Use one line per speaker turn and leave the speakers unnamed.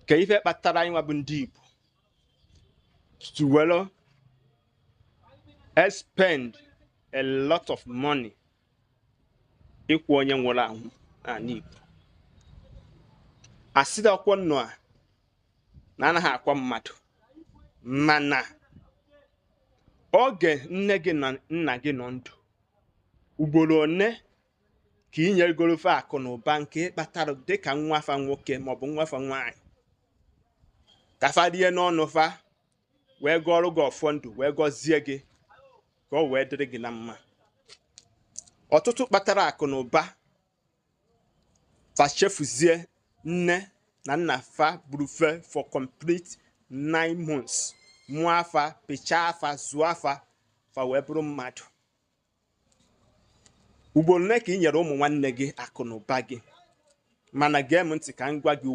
ka ife kpatara anyị nwa bụ ndị Igbo to well spend a lot of money ịkwụ onye nwụrụ anwụ n'ala Igbo. Asịrị ọkwọ nnụ a na anaghị akwa mmadụ, mana oge nne gị na nna gị nọ ndụ, ugboro one ka ị nyegoro fe akụ na ụba nke kpatara dịka nwafa nwoke maọbụ nwafa nwaanyị ka fa rie n'ọnụ fa wee gọọrọ gị ọfọ ndụ wee gọzie gị ka o wee dịrị gị na mma. Ọtụtụ kpatara akụ na ụba fa chefuzie nne na nna fa buru fe for complete 9 months, mụọ afa, pịchaa afa, zụọ afa, fa wee bụrụ mmadụ. Ugboro ole ka ị nyere ụmụ nwanne gị akụ na ụba gị, mana gee m ntị ka m gwa gị